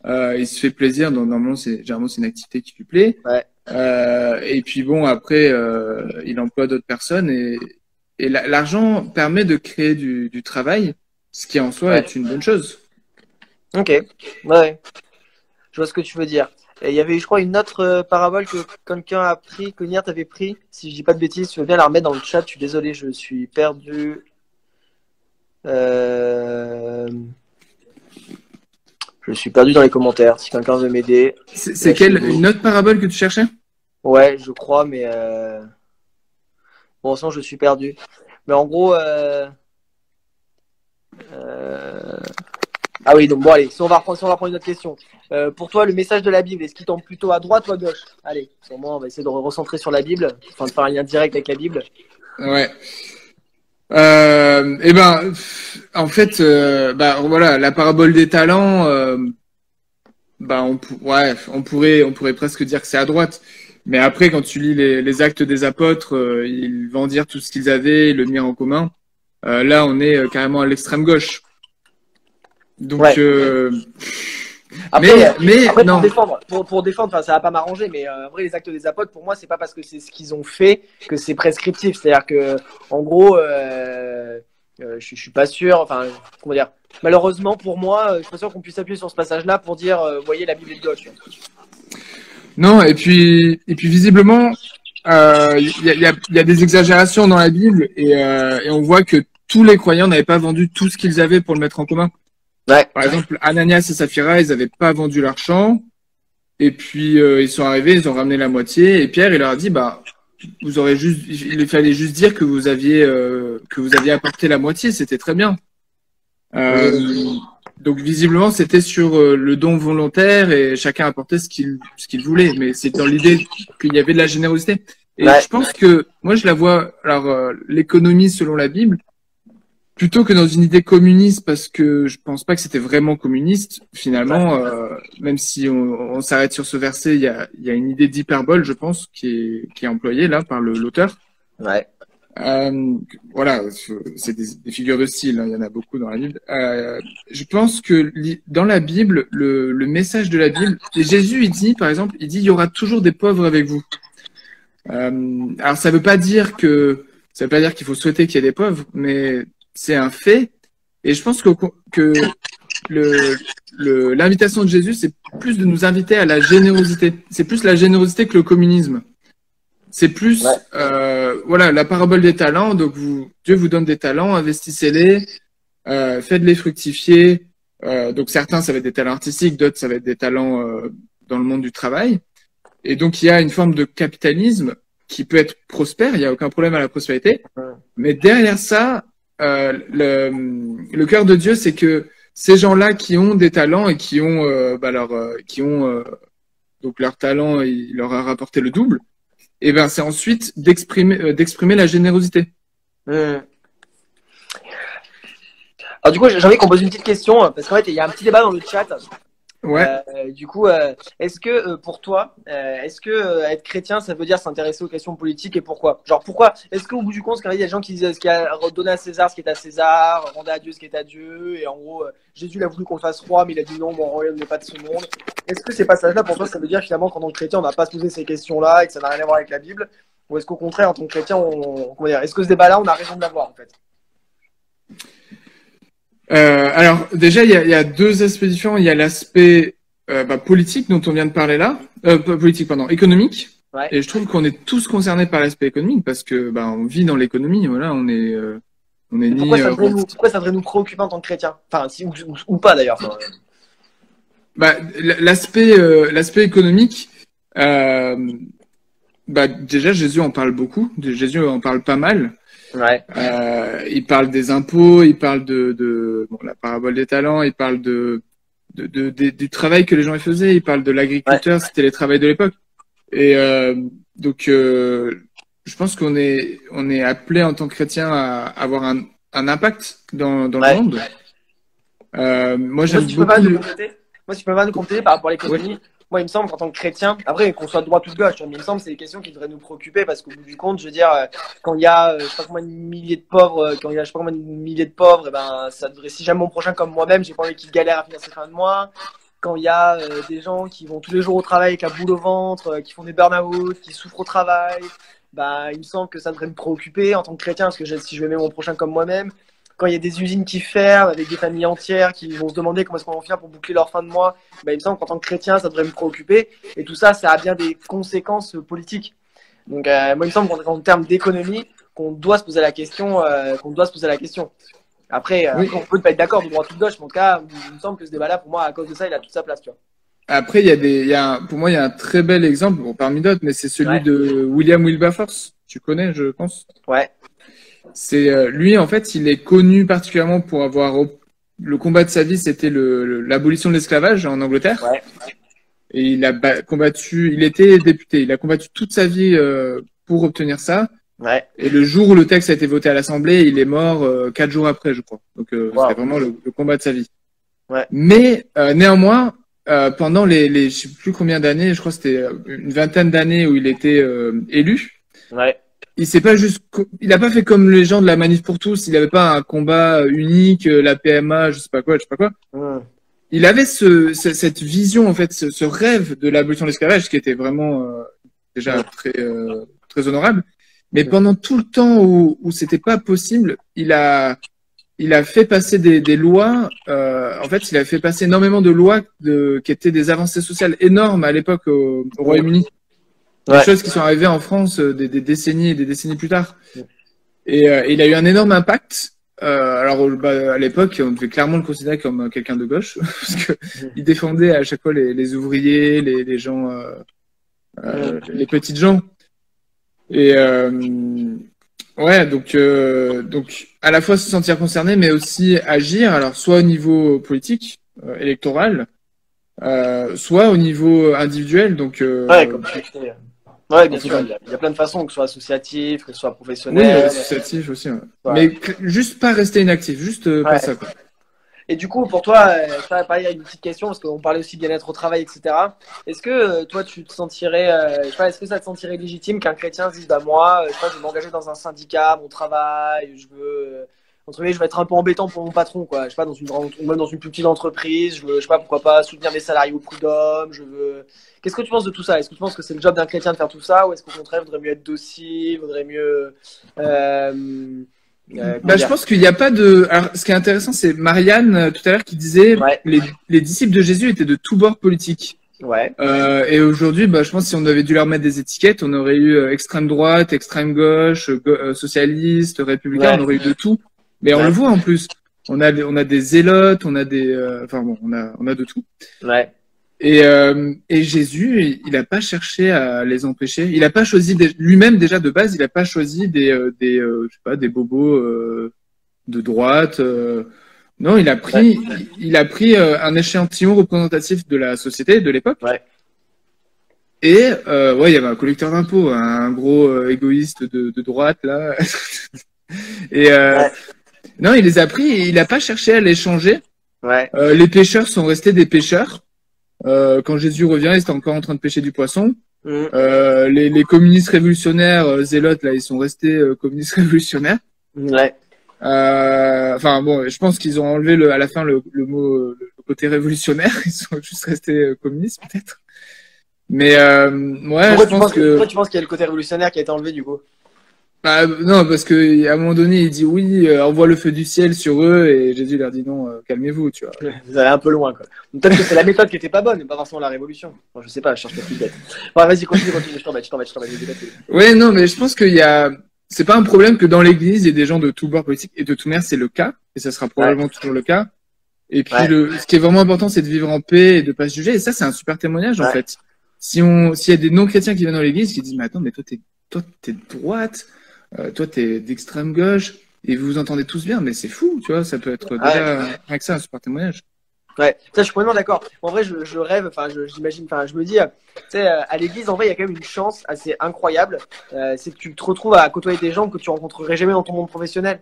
Il se fait plaisir. Généralement, c'est une activité qui lui plaît. Et puis bon, après, il emploie d'autres personnes et l'argent permet de créer du travail, ce qui en soi est une bonne chose. Ok, ouais, je vois ce que tu veux dire. Et il y avait, je crois, une autre parabole que quelqu'un a pris, que Nier t'avait pris. Si je dis pas de bêtises, tu veux bien la remettre dans le chat. Je suis désolé, je suis perdu. Je suis perdu dans les commentaires. Si quelqu'un veut m'aider. C'est une autre parabole que tu cherchais? Ouais, je crois, mais bon, sans je suis perdu. Mais en gros, ah oui, donc bon, allez, si on va reprendre une autre question. Pour toi, le message de la Bible, est-ce qu'il tombe plutôt à droite ou à gauche? Allez, pour moi, on va essayer de recentrer sur la Bible, enfin de faire un lien direct avec la Bible. Ouais. En fait, voilà, la parabole des talents, on pourrait presque dire que c'est à droite. Mais après, quand tu lis les Actes des Apôtres, ils vont dire tout ce qu'ils avaient, le mirent en commun. Là, on est carrément à l'extrême gauche. Donc, après, non. Pour défendre, ça va pas m'arranger, mais après les Actes des Apôtres, pour moi, c'est pas parce que c'est ce qu'ils ont fait que c'est prescriptif. C'est-à-dire que, en gros, je suis pas sûr. Enfin, comment dire? Malheureusement, pour moi, je suis pas sûr qu'on puisse appuyer sur ce passage-là pour dire, vous voyez, la Bible est de gauche. Non, et puis visiblement, il y a des exagérations dans la Bible et on voit que tous les croyants n'avaient pas vendu tout ce qu'ils avaient pour le mettre en commun. Ouais. Par exemple, Ananias et Saphira, ils n'avaient pas vendu leur champ et puis ils sont arrivés, ils ont ramené la moitié et Pierre, il leur a dit, vous aurez juste, il fallait juste dire que vous aviez apporté la moitié, c'était très bien. Donc visiblement, c'était sur le don volontaire et chacun apportait ce qu'il voulait, mais c'est dans l'idée qu'il y avait de la générosité. Et je pense que moi je la vois, alors l'économie selon la Bible, plutôt que dans une idée communiste, parce que je pense pas que c'était vraiment communiste finalement, même si on s'arrête sur ce verset, il y a une idée d'hyperbole, je pense, qui est employée là par l'auteur. Ouais. Voilà, c'est des figures de style, hein, il y en a beaucoup dans la Bible. Je pense que dans la Bible, le message de la Bible, et Jésus, il dit, par exemple, il dit, il y aura toujours des pauvres avec vous. Alors ça veut pas dire qu'il faut souhaiter qu'il y ait des pauvres, mais c'est un fait. Et je pense que l'invitation de Jésus, c'est plus de nous inviter à la générosité. C'est plus la générosité que le communisme. C'est plus, voilà, la parabole des talents. Donc, Dieu vous donne des talents, investissez-les, faites-les fructifier. Donc, certains, ça va être des talents artistiques, d'autres, ça va être des talents dans le monde du travail. Et donc, il y a une forme de capitalisme qui peut être prospère. Il n'y a aucun problème à la prospérité. Mais derrière ça, le cœur de Dieu, c'est que ces gens-là qui ont des talents et qui ont, donc leur talent, il leur a rapporté le double. Et ben c'est ensuite d'exprimer la générosité. Alors du coup, j'ai envie qu'on pose une petite question parce qu'en fait, il y a un petit débat dans le chat. Ouais. Du coup, est-ce que pour toi, être chrétien, ça veut dire s'intéresser aux questions politiques et pourquoi? Genre pourquoi? Est-ce qu'au bout du compte, il y a des gens qui disent ce qu'il y a redonné à César ce qui est à César, rendez à Dieu ce qui est à Dieu, et en gros, Jésus il a voulu qu'on le fasse roi, mais il a dit non, mon royaume n'est pas de ce monde. Est-ce que ces passages-là, pour toi, ça veut dire finalement qu'en tant que chrétien, on n'a pas à se poser ces questions-là et que ça n'a rien à voir avec la Bible? Ou est-ce qu'au contraire, en tant que chrétien, comment dire, est-ce que ce débat-là, on a raison de l'avoir en fait? Alors déjà, il y a deux aspects différents. Il y a l'aspect politique dont on vient de parler là, économique. Ouais. Et je trouve qu'on est tous concernés par l'aspect économique parce que on vit dans l'économie. Voilà, on est pourquoi ça devrait nous préoccuper en tant que chrétien? Enfin, si, ou pas d'ailleurs. Enfin, l'aspect économique. Déjà, Jésus en parle beaucoup. Jésus en parle pas mal. Ouais. Il parle des impôts, il parle de la parabole des talents, il parle du travail que les gens y faisaient, il parle de l'agriculteur, c'était les travails de l'époque. Et donc, je pense qu'on est appelé en tant que chrétien à avoir un impact dans le monde. Moi, j'aime beaucoup. Moi, si tu peux pas nous compléter par rapport à l'économie. Moi, il me semble qu'en tant que chrétien, après qu'on soit de droite ou de gauche, mais il me semble que c'est des questions qui devraient nous préoccuper parce qu'au bout du compte, je veux dire, quand il y a, je sais pas combien de milliers de pauvres, et ben, ça devrait, si jamais mon prochain comme moi-même, j'ai pas envie qu'il galère à finir ses fins de mois. Quand il y a des gens qui vont tous les jours au travail avec la boule au ventre, qui font des burn-out, qui souffrent au travail, bah, il me semble que ça devrait me préoccuper en tant que chrétien parce que si je veux aimer mon prochain comme moi-même. Quand il y a des usines qui ferment avec des familles entières qui vont se demander comment est-ce qu'on va faire pour boucler leur fin de mois, bah, il me semble qu'en tant que chrétien, ça devrait me préoccuper. Et tout ça, ça a bien des conséquences politiques. Donc, moi, il me semble qu'en termes d'économie, qu'on doit se poser la question. Après, on peut ne pas être d'accord de droite ou de gauche, mais en tout cas, il me semble que ce débat-là, pour moi, à cause de ça, il a toute sa place, tu vois. Après, pour moi, il y a un très bel exemple, parmi d'autres, mais c'est celui de William Wilberforce. Tu connais, je pense. Ouais. C'est lui, en fait, il est connu particulièrement pour avoir le combat de sa vie, c'était l'abolition de l'esclavage en Angleterre. Ouais. Et il a combattu, il était député, il a combattu toute sa vie pour obtenir ça. Ouais. Et le jour où le texte a été voté à l'Assemblée, il est mort 4 jours après, je crois. Donc c'était vraiment le combat de sa vie. Ouais. Mais néanmoins, pendant les je sais plus combien d'années, je crois que c'était une vingtaine d'années où il était élu. Ouais. Il a pas fait comme les gens de la Manif pour tous. Il avait pas un combat unique, la PMA, je sais pas quoi. Il avait cette vision, en fait, ce rêve de l'abolition de l'esclavage, qui était vraiment déjà très honorable. Mais pendant tout le temps où c'était pas possible, il a fait passer des lois. En fait, il a fait passer énormément de lois qui étaient des avancées sociales énormes à l'époque au Royaume-Uni. Des choses qui sont arrivées en France des décennies et des décennies plus tard. Et il a eu un énorme impact. Alors à l'époque, on devait clairement le considérer comme quelqu'un de gauche parce que il défendait à chaque fois les ouvriers, les gens, les petites gens. Et ouais, donc à la fois se sentir concerné, mais aussi agir. Alors soit au niveau politique, électoral, soit au niveau individuel. Donc Ouais, comme tu disais. Ouais, en bien sûr, faisant, il y a plein de façons, que ce soit associatif, que ce soit oui, professionnel. associatif aussi. Ouais. Ouais. Mais juste pas rester inactif, juste pas Ouais. ça quoi. Et du coup, pour toi, pareil, il y a une petite question, parce qu'on parlait aussi bien-être au travail, etc. Est-ce que toi, tu te sentirais, je sais pas, est-ce que ça te sentirait légitime qu'un chrétien se dise, bah moi, je sais pas, je vais m'engager dans un syndicat, mon travail, je veux, entre guillemets, je vais être un peu embêtant pour mon patron, quoi. Je sais pas, dans une grande, ou même dans une plus petite entreprise, je veux, je sais pas, pourquoi pas soutenir mes salariés au prud'homme, je veux. Qu'est-ce que tu penses de tout ça? Est-ce que tu penses que c'est le job d'un chrétien de faire tout ça, ou est-ce qu'au contraire, il vaudrait mieux être docile, vaudrait mieux, euh, comment Bah, je dire? pense qu'il n'y a pas de. Alors, ce qui est intéressant, c'est Marianne tout à l'heure qui disait Ouais, les disciples de Jésus étaient de tous bords politiques. ouais, Et aujourd'hui, bah, je pense que si on avait dû leur mettre des étiquettes, on aurait eu extrême droite, extrême gauche, socialiste, républicain, on ouais, aurait eu de tout. Mais on le ouais, voit en plus. On a des zélotes, on a des, enfin bon, on a de tout. ouais. Et Jésus, il n'a pas cherché à les empêcher. Il n'a pas choisi lui-même déjà de base, il n'a pas choisi je sais pas, des bobos de droite. Non, Ouais, il a pris un échantillon représentatif de la société de l'époque. ouais, Et ouais, il y avait un collecteur d'impôts, un gros égoïste de droite là. Et ouais, non, il les a pris et il n'a pas cherché à les changer. ouais. Les pêcheurs sont restés des pêcheurs. Quand Jésus revient, ils étaient encore en train de pêcher du poisson. Mhm. Les communistes révolutionnaires, zélotes, là, ils sont restés communistes révolutionnaires. Ouais, Enfin bon, je pense qu'ils ont enlevé à la fin le mot, le côté révolutionnaire. Ils sont juste restés communistes peut-être. Mais ouais, je pense pourquoi que tu penses qu'il y a le côté révolutionnaire qui a été enlevé du coup? bah, non, parce que à un moment donné, il dit oui, envoie le feu du ciel sur eux, et Jésus leur dit non, calmez-vous, tu vois. Vous allez un peu loin quoi. Peut-être que c'est la méthode qui était pas bonne, mais pas forcément la révolution. Bon, je sais pas, je cherche pas plus bête. Bon, vas-y, continue, je t'embête, je t'embête. Ouais, non, mais je pense qu'il y a, c'est pas un problème que dans l'église, il y ait des gens de tout bord politique, et de toute manière, c'est le cas, et ça sera Ouais, probablement toujours le cas. Et puis, ouais, ce qui est vraiment important, c'est de vivre en paix et de pas se juger, et ça, c'est un super témoignage, en ouais, fait. S'il y a des non-chrétiens qui viennent dans l'église, qui disent, mais attends, mais toi, t'es de droite, toi, t'es d'extrême gauche, et vous vous entendez tous bien, mais c'est fou, tu vois, ça peut être ouais. déjà, rien que ça, un super témoignage. Ouais, ça je suis complètement d'accord. En vrai, je rêve, enfin, j'imagine, enfin, je me dis, tu sais, à l'église, en vrai, il y a quand même une chance assez incroyable. C'est que tu te retrouves à côtoyer des gens que tu rencontrerais jamais dans ton monde professionnel.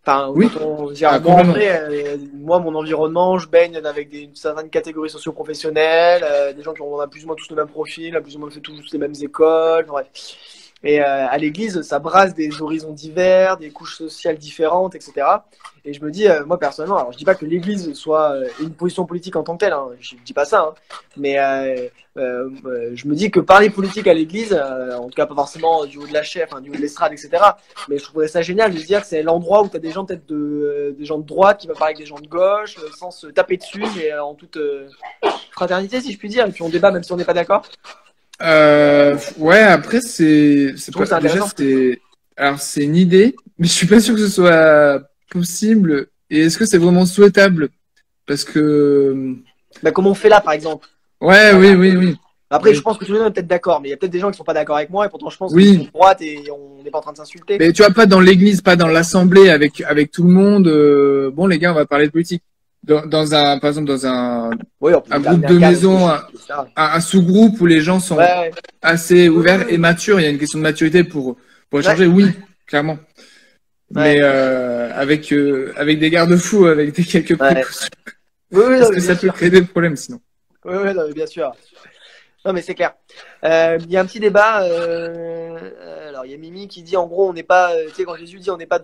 Enfin, Oui, moi, en complètement. vrai, moi, mon environnement, je baigne avec une certaine catégorie socio-professionnelle, des gens qui ont on a plus ou moins tous le même profil, a plus ou moins fait tous les mêmes écoles. Bref. Et à l'église, ça brasse des horizons divers, des couches sociales différentes, etc. Et je me dis, moi personnellement, alors je dis pas que l'église soit une position politique en tant que telle, hein, je dis pas ça, hein, mais je me dis que parler politique à l'église, en tout cas pas forcément du haut de la chaire, enfin, du haut de l'estrade, etc. Mais je trouverais ça génial de se dire que c'est l'endroit où tu as des gens peut-être des gens de droite qui vont parler avec des gens de gauche, sans se taper dessus, mais en toute fraternité, si je puis dire, et puis on débat même si on n'est pas d'accord. Ouais, après, Je c'est trouve pas, que c'est déjà, intéressant. alors, c'est une idée, mais je suis pas sûr que ce soit possible. Et est-ce que c'est vraiment souhaitable? Parce que, Bah, comme on fait là, par exemple. ouais, Enfin, oui. après, je Mais, pense que tout le monde est peut-être d'accord, mais il y a peut-être des gens qui sont pas d'accord avec moi, et pourtant je pense qu'ils sont de oui. droite et on n'est pas en train de s'insulter. Mais tu vois, pas dans l'église, pas dans l'assemblée avec tout le monde. Bon, les gars, on va parler de politique. Par exemple, dans Oui, on peut un groupe déterminer un de cadre maison, idéologique, etc. un sous-groupe où les gens Ouais, sont ouais, assez oui, oui, ouverts et oui. matures, il y a une question de maturité pour Ouais, échanger, oui, clairement. Mais ouais, avec des garde-fous, avec quelques ouais. précautions, Oui, oui, non, parce mais que bien ça peut sûr. créer des problèmes sinon. Oui, oui, non, mais bien sûr. Non, mais c'est clair. Il y a un petit débat. Alors, il y a Mimi qui dit, en gros, on n'est pas, tu sais, quand Jésus dit, on n'est pas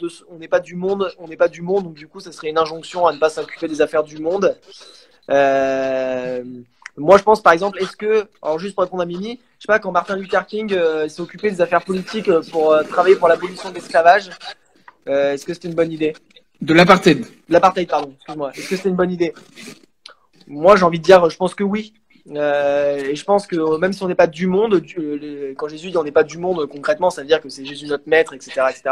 du monde, on n'est pas du monde, donc du coup, ça serait une injonction à ne pas s'occuper des affaires du monde. Euh, Moi, je pense, par exemple, alors juste pour répondre à Mimi, je sais pas, quand Martin Luther King s'est occupé des affaires politiques pour travailler pour l'abolition de l'esclavage, est-ce que c'était une bonne idée? De l'apartheid. De l'apartheid, pardon, excuse-moi. Est-ce que c'était une bonne idée? Moi, j'ai envie de dire, je pense que oui. Et je pense que même si on n'est pas du monde, quand Jésus dit on n'est pas du monde, concrètement, ça veut dire que c'est Jésus notre maître, etc., etc.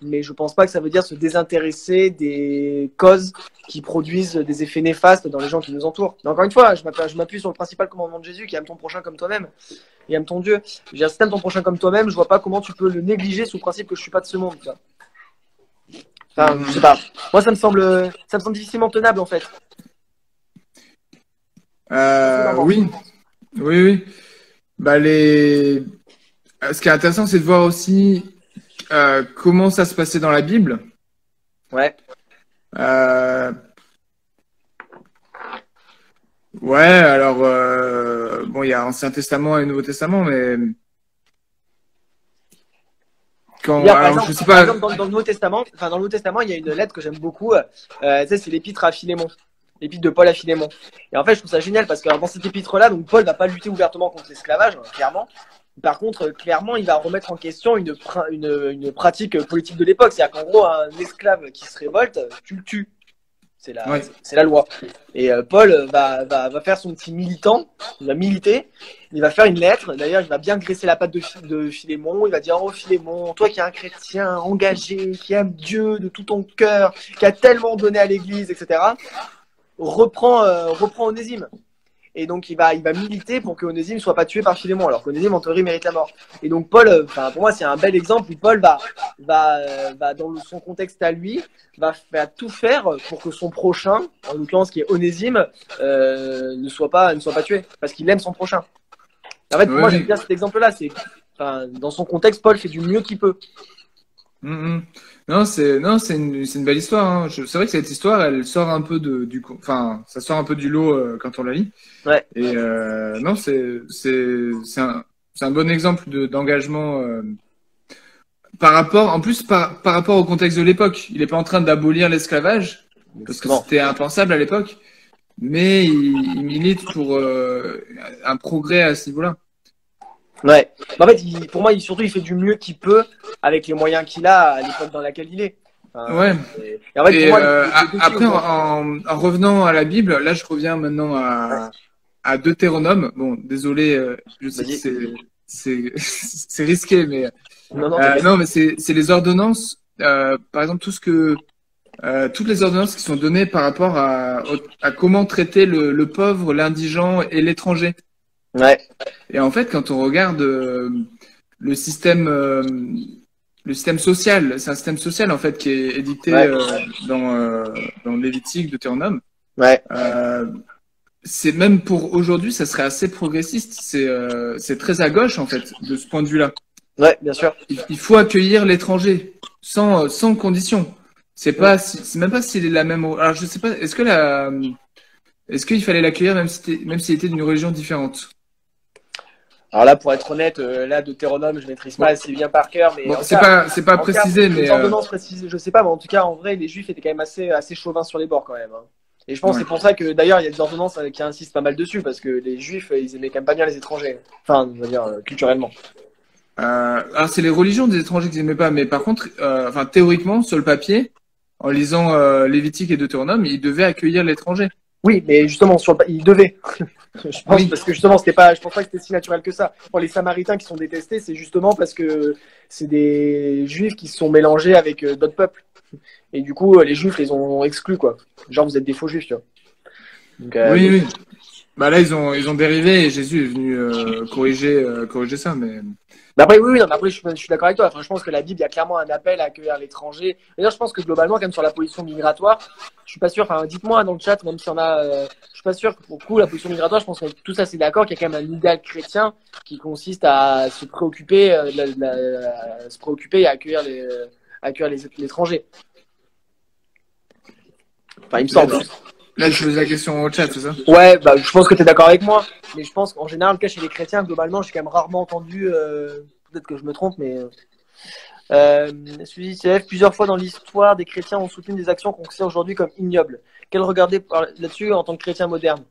Mais je pense pas que ça veut dire se désintéresser des causes qui produisent des effets néfastes dans les gens qui nous entourent. Mais encore une fois, je m'appuie sur le principal commandement de Jésus qui aime ton prochain comme toi-même et aime ton Dieu. Je veux dire, si t'aimes ton prochain comme toi-même, je vois pas comment tu peux le négliger sous le principe que je suis pas de ce monde. Quoi. Enfin, je sais pas. Moi, ça me semble difficilement tenable en fait. Oui, oui, oui. Bah, ce qui est intéressant, c'est de voir aussi comment ça se passait dans la Bible. Ouais. Ouais, alors, bon, il y a Ancien Testament et Nouveau Testament, mais Par alors, exemple, je sais pas. dans le Nouveau Testament, enfin dans le Nouveau Testament, il y a une lettre que j'aime beaucoup. Tu sais, c'est l'épître à Philémon, l'épître de Paul à Philémon. Et en fait, je trouve ça génial parce que dans cette épître-là, donc Paul va pas lutter ouvertement contre l'esclavage, clairement. Par contre, clairement, il va remettre en question une pratique politique de l'époque. C'est-à-dire qu'en gros, un esclave qui se révolte, tu le tues. Ouais. C'est la loi. Et Paul va faire son petit militant, il va militer, il va faire une lettre. D'ailleurs, il va bien graisser la patte de Philémon. Il va dire: oh Philémon, toi qui es un chrétien engagé, qui aime Dieu de tout ton cœur, qui a tellement donné à l'Église, etc., reprends Onésime. Et donc, il va militer pour que Onésime ne soit pas tué par Philémon, alors qu'Onésime, en théorie, mérite la mort. Et donc, Paul, pour moi, c'est un bel exemple où Paul va dans son contexte à lui, va tout faire pour que son prochain, en l'occurrence qui est Onésime, ne soit pas tué, parce qu'il aime son prochain. En fait, pour moi, j'aime bien cet exemple-là. Dans son contexte, Paul fait du mieux qu'il peut. Non, c'est une belle histoire. Hein. C'est vrai que cette histoire, elle sort un peu ça sort un peu du lot quand on la lit. Ouais. Et non, c'est un bon exemple d'engagement par rapport au contexte de l'époque. Il est pas en train d'abolir l'esclavage parce que c'était impensable à l'époque, mais il milite pour un progrès à ce niveau-là. Ouais. En fait, pour moi, surtout, il fait du mieux qu'il peut avec les moyens qu'il a à l'époque dans laquelle il est. Ouais. Et en fait, pour moi, après, en revenant à la Bible, là, je reviens maintenant à Deutéronome. Bon, désolé, je sais que c'est risqué, mais non, mais c'est les ordonnances. Par exemple, toutes les ordonnances qui sont données par rapport à comment traiter le pauvre, l'indigent et l'étranger. Ouais. Et en fait, quand on regarde le système social, c'est un système social en fait qui est édicté dans Lévitique, Deutéronome. Ouais. C'est même pour aujourd'hui, ça serait assez progressiste. C'est très à gauche en fait de ce point de vue-là. Ouais, bien sûr. Il faut accueillir l'étranger sans condition. C'est même pas s'il est la même. Alors je sais pas. Est-ce qu'il fallait l'accueillir même s'il était d'une religion différente? Alors là, pour être honnête, Deutéronome, je maîtrise pas assez bien par cœur, mais bon, c'est pas précisé, mais je sais pas, mais en tout cas, en vrai, les Juifs étaient quand même assez chauvins sur les bords quand même. Hein. Et je pense que c'est pour ça que d'ailleurs, il y a des ordonnances qui insistent pas mal dessus, parce que les Juifs, ils aimaient quand même pas bien les étrangers. Enfin, on va dire culturellement. Alors c'est les religions des étrangers qu'ils aimaient pas, mais par contre, théoriquement, sur le papier, en lisant Lévitique et Deutéronome, ils devaient accueillir l'étranger. Oui, mais justement, ils devaient. Je pense parce que justement, je pense pas que c'était si naturel que ça. Pour les Samaritains qui sont détestés, c'est justement parce que c'est des Juifs qui se sont mélangés avec d'autres peuples. Et du coup, les Juifs les ont exclus, quoi. Genre, vous êtes des faux Juifs, tu vois. Donc, oui. Bah là, ils ont dérivé et Jésus est venu corriger ça, mais. Mais après, après, je suis d'accord avec toi. Enfin, je pense que la Bible, il y a clairement un appel à accueillir l'étranger. D'ailleurs, je pense que globalement, quand même sur la position migratoire, je suis pas sûr. Enfin, dites-moi dans le chat, même si on a, je suis pas sûr que pour le coup, la position migratoire, je pense que tout ça, c'est d'accord qu'il y a quand même un idéal chrétien qui consiste à se préoccuper, et à accueillir l'étranger. Enfin, il me semble. Là, je pose la question au chat, c'est ça? Ouais, bah, je pense que tu es d'accord avec moi. Mais je pense qu'en général, chez les chrétiens, globalement, j'ai quand même rarement entendu, peut-être que je me trompe, mais plusieurs fois dans l'histoire, des chrétiens ont soutenu des actions qu'on considère aujourd'hui comme ignobles. Quel regard là-dessus en tant que chrétien moderne?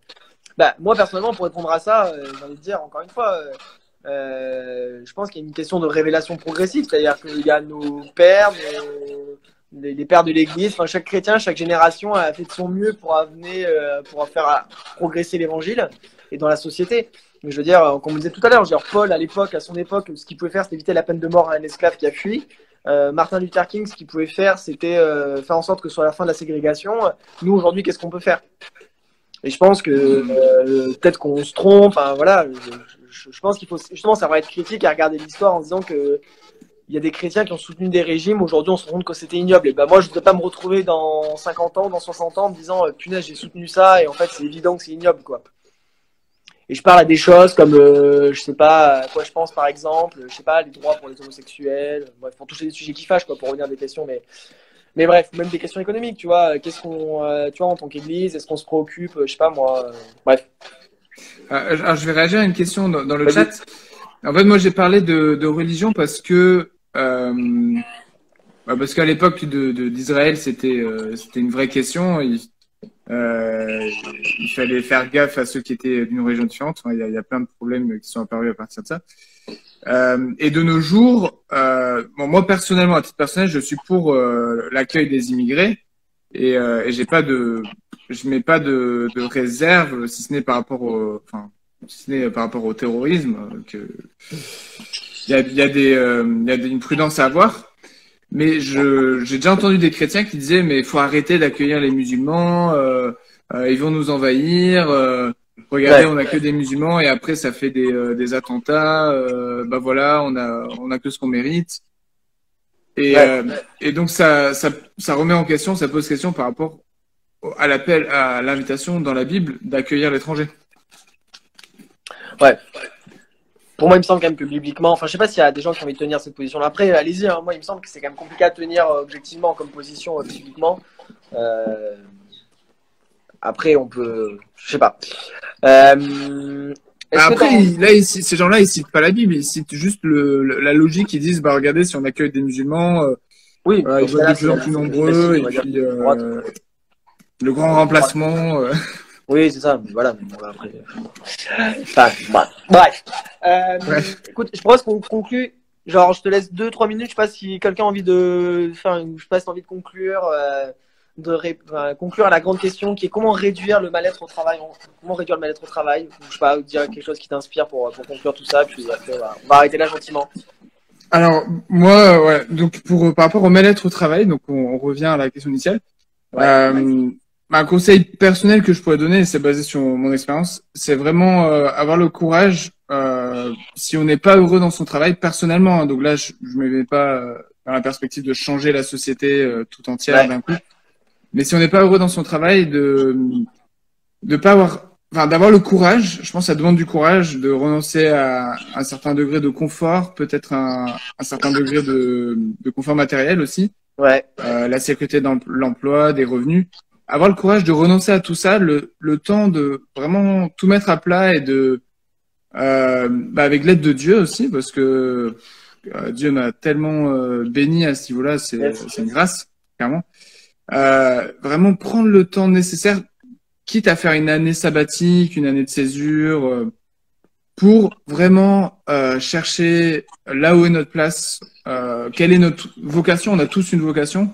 Bah, moi, personnellement, pour répondre à ça, j'ai envie de dire, encore une fois, je pense qu'il y a une question de révélation progressive, c'est-à-dire qu'il y a nos pères, les pères de l'Église, enfin chaque chrétien, chaque génération a fait de son mieux pour faire progresser l'Évangile. et dans la société. Mais je veux dire, comme on disait tout à l'heure, Paul, à l'époque, à son époque, ce qu'il pouvait faire, c'était éviter la peine de mort à un esclave qui a fui. Martin Luther King, ce qu'il pouvait faire, c'était faire en sorte que ce soit la fin de la ségrégation. Nous, aujourd'hui, qu'est-ce qu'on peut faire? Et je pense que peut-être qu'on se trompe. Enfin, voilà, je pense qu'il faut justement savoir être critique et regarder l'histoire en disant que il y a des chrétiens qui ont soutenu des régimes. Aujourd'hui, on se rend compte que c'était ignoble. Et ben moi, je ne voudrais pas me retrouver dans 50 ans, dans 60 ans, en me disant punaise, j'ai soutenu ça et en fait, c'est évident que c'est ignoble, quoi. Et je parle à des choses comme, je sais pas, à quoi je pense par exemple, je sais pas, les droits pour les homosexuels, bref, pour toucher des sujets qui fâchent, quoi, pour revenir à des questions, mais bref, même des questions économiques, tu vois, qu'est-ce qu'on, tu vois, en tant qu'église, est-ce qu'on se préoccupe, je sais pas moi, bref. Alors, je vais réagir à une question dans le chat. En fait, moi, j'ai parlé de religion parce que parce qu'à l'époque d'Israël, c'était une vraie question. Il fallait faire gaffe à ceux qui étaient d'une région différente. Enfin, il y a plein de problèmes qui sont apparus à partir de ça. Et de nos jours, bon, moi personnellement, à titre personnel, je suis pour l'accueil des immigrés et je mets pas de réserve, si ce n'est par rapport si ce n'est par rapport au terrorisme, que il y a une prudence à avoir. Mais j'ai déjà entendu des chrétiens qui disaient mais il faut arrêter d'accueillir les musulmans, ils vont nous envahir. Regardez, on a que des musulmans et après ça fait des attentats. Bah voilà, on a que ce qu'on mérite. Et donc ça remet en question, ça pose question par rapport à l'appel, à l'invitation dans la Bible d'accueillir l'étranger. Ouais. Pour moi, il me semble quand même que bibliquement, enfin, je sais pas s'il y a des gens qui ont envie de tenir cette position-là. Après, allez-y, hein, moi, il me semble que c'est quand même compliqué à tenir objectivement comme position bibliquement. Après, on peut, je sais pas. Après, là, ces gens-là, ils citent pas la Bible, ils citent juste la logique. Ils disent, bah regardez, si on accueille des musulmans, oui, ils vont être de plus en plus nombreux, et puis le grand remplacement. Oui, c'est ça. Mais voilà. Mais bon, après. Enfin, bref. Écoute, je propose qu'on conclue. Genre, je te laisse 2-3 minutes. Je sais pas si quelqu'un a envie de faire, je sais pas si t'as envie de conclure, conclure à la grande question qui est comment réduire le mal-être au travail. Comment réduire le mal-être au travail. Je sais pas, dire quelque chose qui t'inspire pour conclure tout ça. Puis après, on va arrêter là gentiment. Alors, moi, ouais. Donc, par rapport au mal-être au travail, donc on revient à la question initiale. Un conseil personnel que je pourrais donner, c'est basé sur mon expérience, c'est vraiment avoir le courage, si on n'est pas heureux dans son travail, personnellement, hein, donc là je me mets pas dans la perspective de changer la société tout entière d'un coup, mais si on n'est pas heureux dans son travail, de pas avoir, enfin d'avoir le courage, je pense que ça demande du courage de renoncer à un certain degré de confort, peut-être un certain degré de confort matériel aussi, la sécurité dans l'emploi, des revenus. Avoir le courage de renoncer à tout ça, le temps de vraiment tout mettre à plat et avec l'aide de Dieu aussi, parce que Dieu m'a tellement béni à ce niveau-là, c'est une grâce, clairement. Vraiment prendre le temps nécessaire, quitte à faire une année sabbatique, une année de césure, pour vraiment chercher là où est notre place, quelle est notre vocation. On a tous une vocation.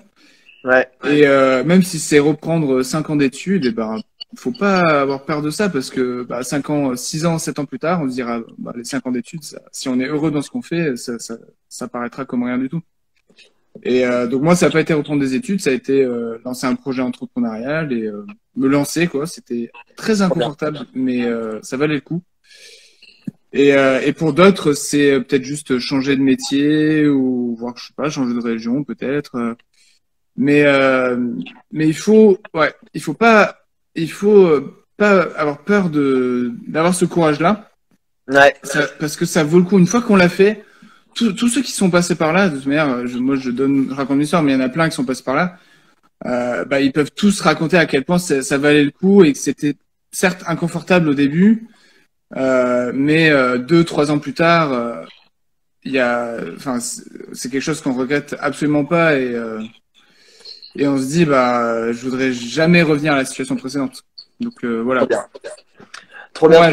Et même si c'est reprendre 5 ans d'études, et ben faut pas avoir peur de ça parce que 5 ans, 6 ans, 7 ans plus tard, on se dira les 5 ans d'études, si on est heureux dans ce qu'on fait, ça paraîtra comme rien du tout. Et donc moi, ça n'a pas été reprendre des études, ça a été lancer un projet entrepreneurial et me lancer quoi. C'était très inconfortable, mais ça valait le coup. Et pour d'autres, c'est peut-être juste changer de métier ou voir, je sais pas, changer de région peut-être. Mais il faut pas avoir peur d'avoir ce courage-là. Parce que ça vaut le coup. Une fois qu'on l'a fait, tous ceux qui sont passés par là, de toute manière, je raconte une histoire, mais il y en a plein qui sont passés par là. Ils peuvent tous raconter à quel point ça valait le coup et que c'était certes inconfortable au début, mais 2-3 ans plus tard, c'est quelque chose qu'on regrette absolument pas et on se dit, je voudrais jamais revenir à la situation précédente. Donc, voilà. Trop bien.